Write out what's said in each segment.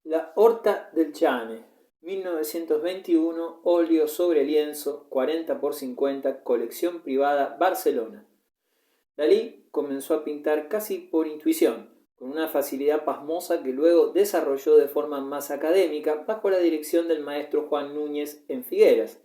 La Horta del Chane, 1921, óleo sobre lienzo, 40 por 50, colección privada, Barcelona. Dalí comenzó a pintar casi por intuición, con una facilidad pasmosa que luego desarrolló de forma más académica bajo la dirección del maestro Juan Núñez en Figueras.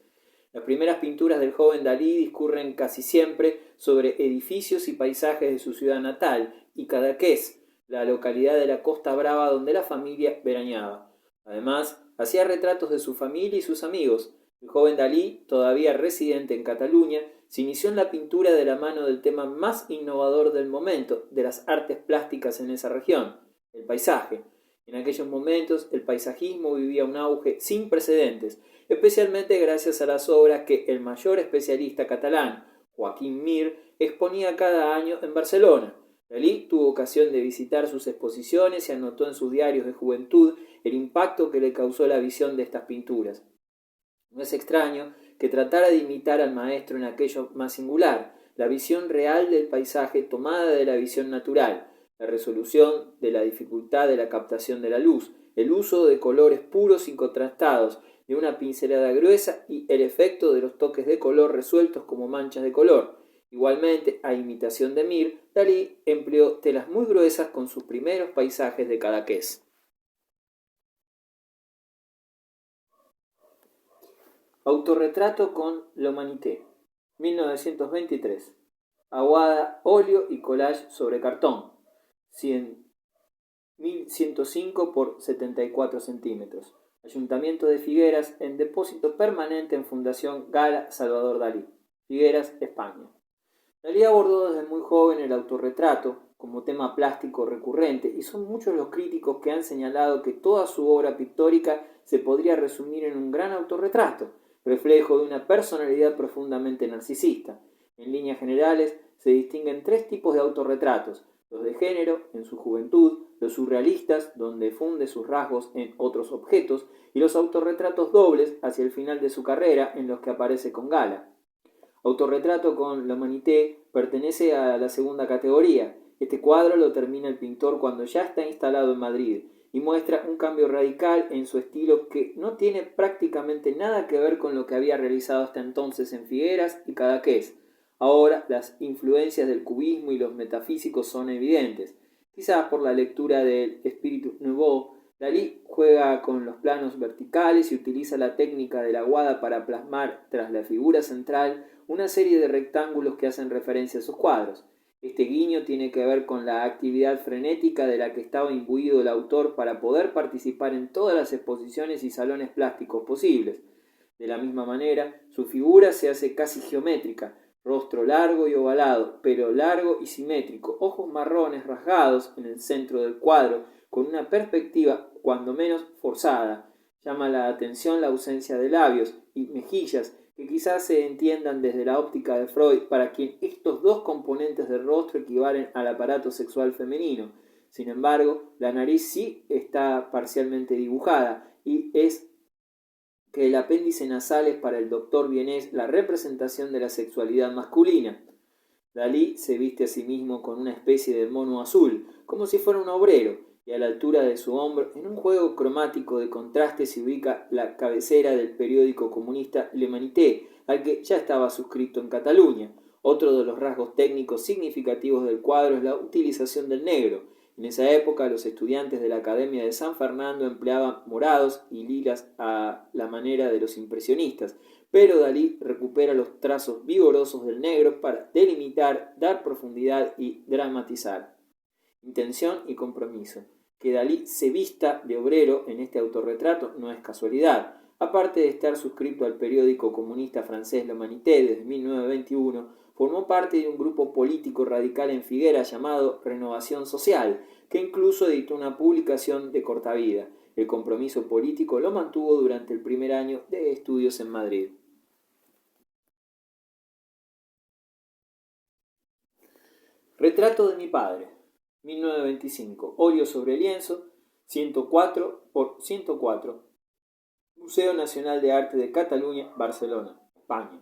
Las primeras pinturas del joven Dalí discurren casi siempre sobre edificios y paisajes de su ciudad natal, y Cadaqués, la localidad de la Costa Brava donde la familia veraneaba. Además, hacía retratos de su familia y sus amigos. El joven Dalí, todavía residente en Cataluña, se inició en la pintura de la mano del tema más innovador del momento de las artes plásticas en esa región, el paisaje. En aquellos momentos el paisajismo vivía un auge sin precedentes, especialmente gracias a las obras que el mayor especialista catalán, Joaquín Mir, exponía cada año en Barcelona. Dalí tuvo ocasión de visitar sus exposiciones y anotó en sus diarios de juventud el impacto que le causó la visión de estas pinturas. No es extraño que tratara de imitar al maestro en aquello más singular, la visión real del paisaje tomada de la visión natural, la resolución de la dificultad de la captación de la luz, el uso de colores puros y contrastados, de una pincelada gruesa y el efecto de los toques de color resueltos como manchas de color. Igualmente, a imitación de Mir, Dalí empleó telas muy gruesas con sus primeros paisajes de Cadaqués. Autorretrato con l'Humanité, 1923. Aguada, óleo y collage sobre cartón, 1105 por 74 centímetros. Ayuntamiento de Figueras, en depósito permanente en Fundación Gala Salvador Dalí, Figueras, España. Dalí abordó desde muy joven el autorretrato como tema plástico recurrente, y son muchos los críticos que han señalado que toda su obra pictórica se podría resumir en un gran autorretrato, reflejo de una personalidad profundamente narcisista. En líneas generales, se distinguen tres tipos de autorretratos: los de género, en su juventud; los surrealistas, donde funde sus rasgos en otros objetos; y los autorretratos dobles, hacia el final de su carrera, en los que aparece con Gala. Autorretrato con l'Humanité pertenece a la segunda categoría. Este cuadro lo termina el pintor cuando ya está instalado en Madrid, y muestra un cambio radical en su estilo que no tiene prácticamente nada que ver con lo que había realizado hasta entonces en Figueras y Cadaqués. Ahora las influencias del cubismo y los metafísicos son evidentes. Quizás por la lectura del Espíritu Nouveau, Dalí juega con los planos verticales y utiliza la técnica de la aguada para plasmar tras la figura central una serie de rectángulos que hacen referencia a sus cuadros. Este guiño tiene que ver con la actividad frenética de la que estaba imbuido el autor para poder participar en todas las exposiciones y salones plásticos posibles. De la misma manera, su figura se hace casi geométrica: rostro largo y ovalado, pelo largo y simétrico, ojos marrones rasgados en el centro del cuadro, con una perspectiva cuando menos forzada. Llama la atención la ausencia de labios y mejillas, que quizás se entiendan desde la óptica de Freud, para quien estos dos componentes del rostro equivalen al aparato sexual femenino. Sin embargo, la nariz sí está parcialmente dibujada, y es que el apéndice nasal es para el doctor Vienés la representación de la sexualidad masculina. Dalí se viste a sí mismo con una especie de mono azul, como si fuera un obrero, y a la altura de su hombro, en un juego cromático de contraste, se ubica la cabecera del periódico comunista l'Humanité, al que ya estaba suscrito en Cataluña. Otro de los rasgos técnicos significativos del cuadro es la utilización del negro. En esa época, los estudiantes de la Academia de San Fernando empleaban morados y lilas a la manera de los impresionistas, pero Dalí recupera los trazos vigorosos del negro para delimitar, dar profundidad y dramatizar. Intención y compromiso. Que Dalí se vista de obrero en este autorretrato no es casualidad. Aparte de estar suscrito al periódico comunista francés l'Humanité desde 1921, formó parte de un grupo político radical en Figueras llamado Renovación Social, que incluso editó una publicación de corta vida. El compromiso político lo mantuvo durante el primer año de estudios en Madrid. Retrato de mi padre, 1925, óleo sobre lienzo, 104 por 104, Museo Nacional de Arte de Cataluña, Barcelona, España.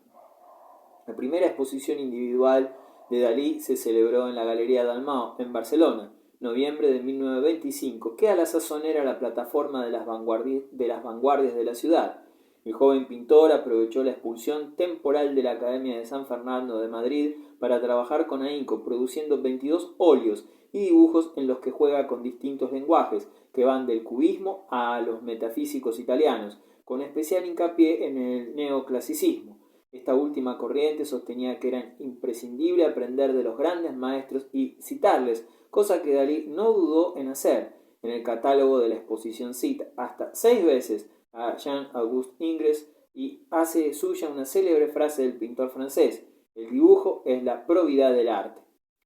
La primera exposición individual de Dalí se celebró en la Galería Dalmau, en Barcelona. noviembre de 1925, que a la sazón era la plataforma de las vanguardias de la ciudad. El joven pintor aprovechó la expulsión temporal de la Academia de San Fernando de Madrid para trabajar con ahínco, produciendo 22 óleos y dibujos en los que juega con distintos lenguajes, que van del cubismo a los metafísicos italianos, con especial hincapié en el neoclasicismo. Esta última corriente sostenía que era imprescindible aprender de los grandes maestros y citarles, cosa que Dalí no dudó en hacer. En el catálogo de la exposición cita hasta 6 veces a Jean-Auguste Ingres y hace suya una célebre frase del pintor francés: el dibujo es la probidad del arte.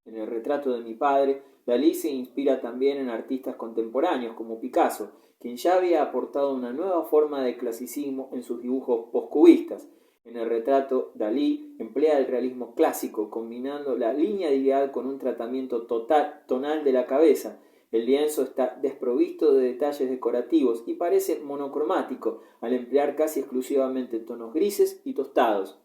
En el retrato de mi padre, Dalí se inspira también en artistas contemporáneos como Picasso, quien ya había aportado una nueva forma de clasicismo en sus dibujos postcubistas. En el retrato, Dalí emplea el realismo clásico, combinando la linealidad con un tratamiento tonal de la cabeza. El lienzo está desprovisto de detalles decorativos y parece monocromático, al emplear casi exclusivamente tonos grises y tostados.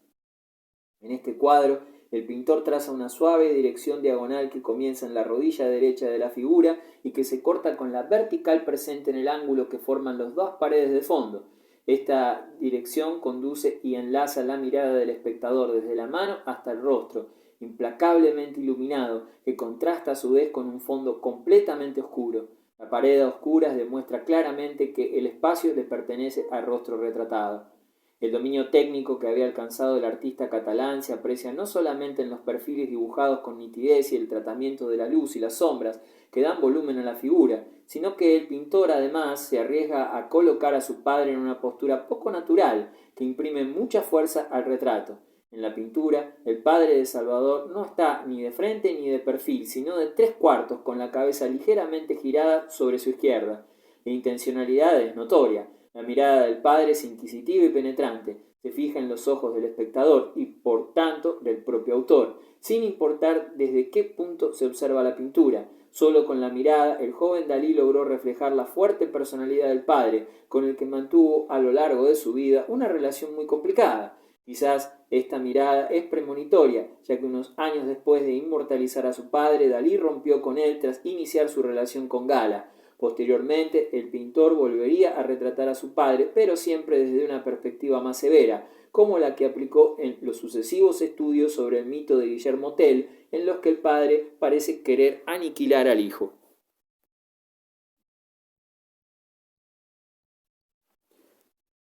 En este cuadro, el pintor traza una suave dirección diagonal que comienza en la rodilla derecha de la figura y que se corta con la vertical presente en el ángulo que forman las dos paredes de fondo. Esta dirección conduce y enlaza la mirada del espectador desde la mano hasta el rostro, implacablemente iluminado, que contrasta a su vez con un fondo completamente oscuro. La pared a oscuras demuestra claramente que el espacio le pertenece al rostro retratado. El dominio técnico que había alcanzado el artista catalán se aprecia no solamente en los perfiles dibujados con nitidez y el tratamiento de la luz y las sombras que dan volumen a la figura, sino que el pintor además se arriesga a colocar a su padre en una postura poco natural que imprime mucha fuerza al retrato. En la pintura, el padre de Salvador no está ni de frente ni de perfil, sino de 3/4, con la cabeza ligeramente girada sobre su izquierda. La intencionalidad es notoria. La mirada del padre es inquisitiva y penetrante, se fija en los ojos del espectador y, por tanto, del propio autor, sin importar desde qué punto se observa la pintura. Solo con la mirada, el joven Dalí logró reflejar la fuerte personalidad del padre, con el que mantuvo a lo largo de su vida una relación muy complicada. Quizás esta mirada es premonitoria, ya que unos años después de inmortalizar a su padre, Dalí rompió con él tras iniciar su relación con Gala. Posteriormente, el pintor volvería a retratar a su padre, pero siempre desde una perspectiva más severa, como la que aplicó en los sucesivos estudios sobre el mito de Guillermo Tell, en los que el padre parece querer aniquilar al hijo.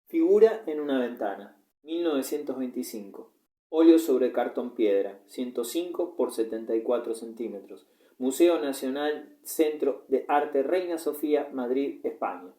Figura en una ventana, 1925. Óleo sobre cartón piedra, 105 por 74 centímetros. Museo Nacional Centro de Arte Reina Sofía, Madrid, España.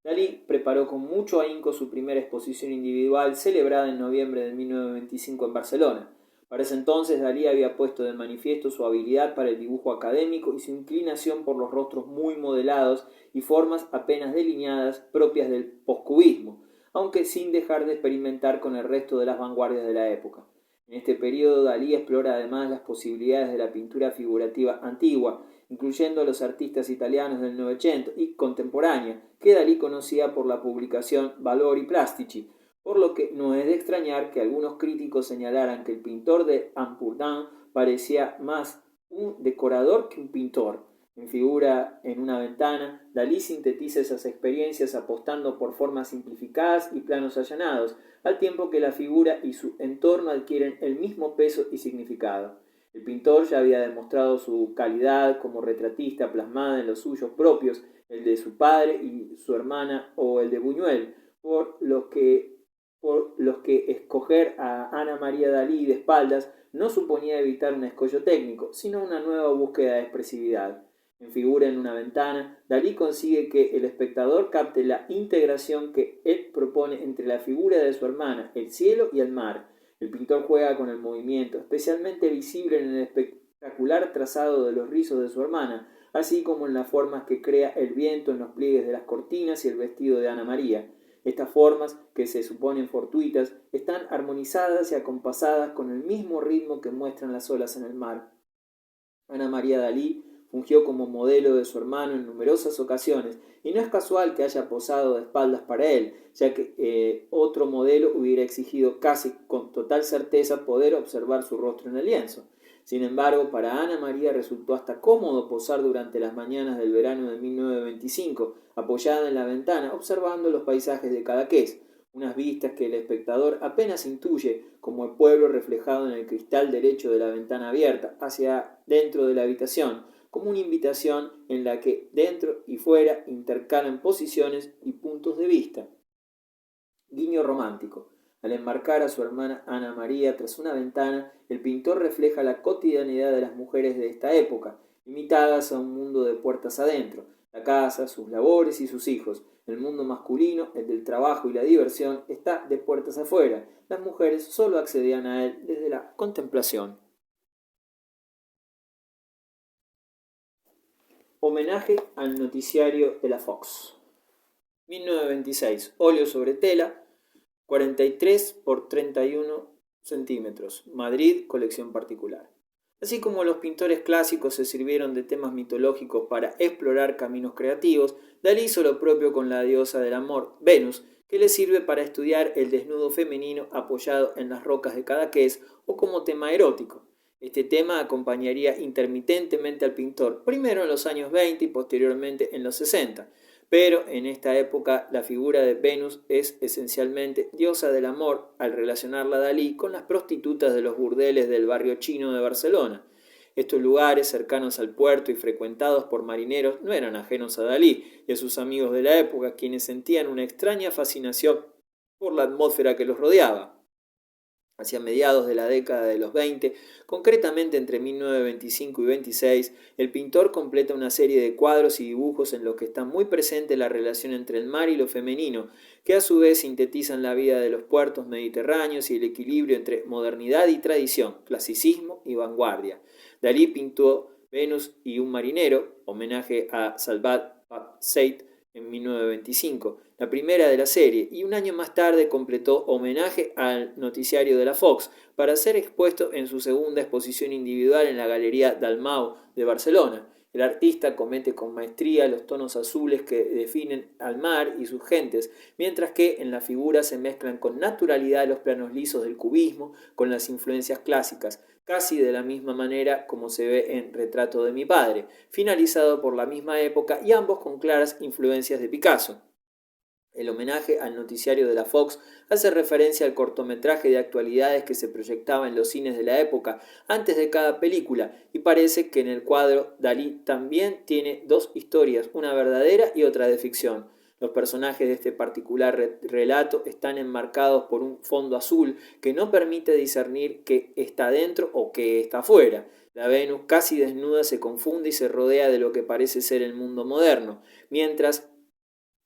Dalí preparó con mucho ahínco su primera exposición individual celebrada en noviembre de 1925 en Barcelona. Para ese entonces Dalí había puesto de manifiesto su habilidad para el dibujo académico y su inclinación por los rostros muy modelados y formas apenas delineadas propias del poscubismo, aunque sin dejar de experimentar con el resto de las vanguardias de la época. En este periodo Dalí explora además las posibilidades de la pintura figurativa antigua, incluyendo a los artistas italianos del Novecento y contemporánea, que Dalí conocía por la publicación Valori Plastici, por lo que no es de extrañar que algunos críticos señalaran que el pintor de Ampurdán parecía más un decorador que un pintor. En Figura en una ventana, Dalí sintetiza esas experiencias apostando por formas simplificadas y planos allanados, al tiempo que la figura y su entorno adquieren el mismo peso y significado. El pintor ya había demostrado su calidad como retratista plasmada en los suyos propios, el de su padre y su hermana o el de Buñuel, por los que escoger a Ana María Dalí de espaldas no suponía evitar un escollo técnico, sino una nueva búsqueda de expresividad. En Figura en una ventana, Dalí consigue que el espectador capte la integración que él propone entre la figura de su hermana, el cielo y el mar. El pintor juega con el movimiento, especialmente visible en el espectacular trazado de los rizos de su hermana, así como en las formas que crea el viento en los pliegues de las cortinas y el vestido de Ana María. Estas formas, que se suponen fortuitas, están armonizadas y acompasadas con el mismo ritmo que muestran las olas en el mar. Ana María Dalí fungió como modelo de su hermano en numerosas ocasiones, y no es casual que haya posado de espaldas para él, ya que otro modelo hubiera exigido casi con total certeza poder observar su rostro en el lienzo. Sin embargo, para Ana María resultó hasta cómodo posar durante las mañanas del verano de 1925, apoyada en la ventana, observando los paisajes de Cadaqués, unas vistas que el espectador apenas intuye como el pueblo reflejado en el cristal derecho de la ventana abierta hacia dentro de la habitación, como una invitación en la que dentro y fuera intercalan posiciones y puntos de vista. Guiño romántico. Al enmarcar a su hermana Ana María tras una ventana, el pintor refleja la cotidianidad de las mujeres de esta época, limitadas a un mundo de puertas adentro, la casa, sus labores y sus hijos. El mundo masculino, el del trabajo y la diversión, está de puertas afuera. Las mujeres solo accedían a él desde la contemplación. Homenaje al noticiario de la Fox. 1926. Óleo sobre tela, 43 por 31 centímetros. Madrid, colección particular. Así como los pintores clásicos se sirvieron de temas mitológicos para explorar caminos creativos, Dalí hizo lo propio con la diosa del amor, Venus, que le sirve para estudiar el desnudo femenino apoyado en las rocas de Cadaqués o como tema erótico. Este tema acompañaría intermitentemente al pintor, primero en los años 20 y posteriormente en los 60. Pero en esta época la figura de Venus es esencialmente diosa del amor al relacionarla Dalí con las prostitutas de los burdeles del barrio chino de Barcelona. Estos lugares cercanos al puerto y frecuentados por marineros no eran ajenos a Dalí y a sus amigos de la época, quienes sentían una extraña fascinación por la atmósfera que los rodeaba. Hacia mediados de la década de los 20, concretamente entre 1925 y 26, el pintor completa una serie de cuadros y dibujos en los que está muy presente la relación entre el mar y lo femenino, que a su vez sintetizan la vida de los puertos mediterráneos y el equilibrio entre modernidad y tradición, clasicismo y vanguardia. Dalí pintó Venus y un marinero, homenaje a Salvat Pape en 1925, la primera de la serie, y un año más tarde completó Homenaje al noticiario de la Fox para ser expuesto en su segunda exposición individual en la Galería Dalmau de Barcelona. El artista comete con maestría los tonos azules que definen al mar y sus gentes, mientras que en la figura se mezclan con naturalidad los planos lisos del cubismo con las influencias clásicas, casi de la misma manera como se ve en Retrato de mi padre, finalizado por la misma época y ambos con claras influencias de Picasso. El homenaje al noticiario de la Fox hace referencia al cortometraje de actualidades que se proyectaba en los cines de la época antes de cada película, y parece que en el cuadro Dalí también tiene dos historias, una verdadera y otra de ficción. Los personajes de este particular relato están enmarcados por un fondo azul que no permite discernir qué está dentro o qué está afuera. La Venus casi desnuda se confunde y se rodea de lo que parece ser el mundo moderno, mientras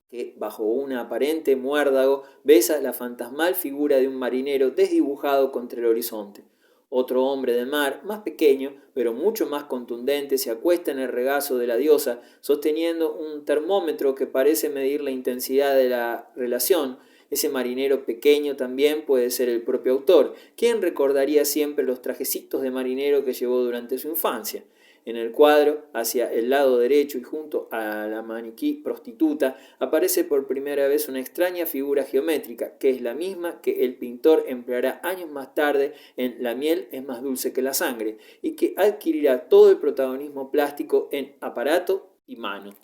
que bajo un aparente muérdago besa la fantasmal figura de un marinero desdibujado contra el horizonte. Otro hombre de mar, más pequeño, pero mucho más contundente, se acuesta en el regazo de la diosa, sosteniendo un termómetro que parece medir la intensidad de la relación. Ese marinero pequeño también puede ser el propio autor, quien recordaría siempre los trajecitos de marinero que llevó durante su infancia. En el cuadro, hacia el lado derecho y junto a la maniquí prostituta, aparece por primera vez una extraña figura geométrica, que es la misma que el pintor empleará años más tarde en La miel es más dulce que la sangre, y que adquirirá todo el protagonismo plástico en Aparato y Mano.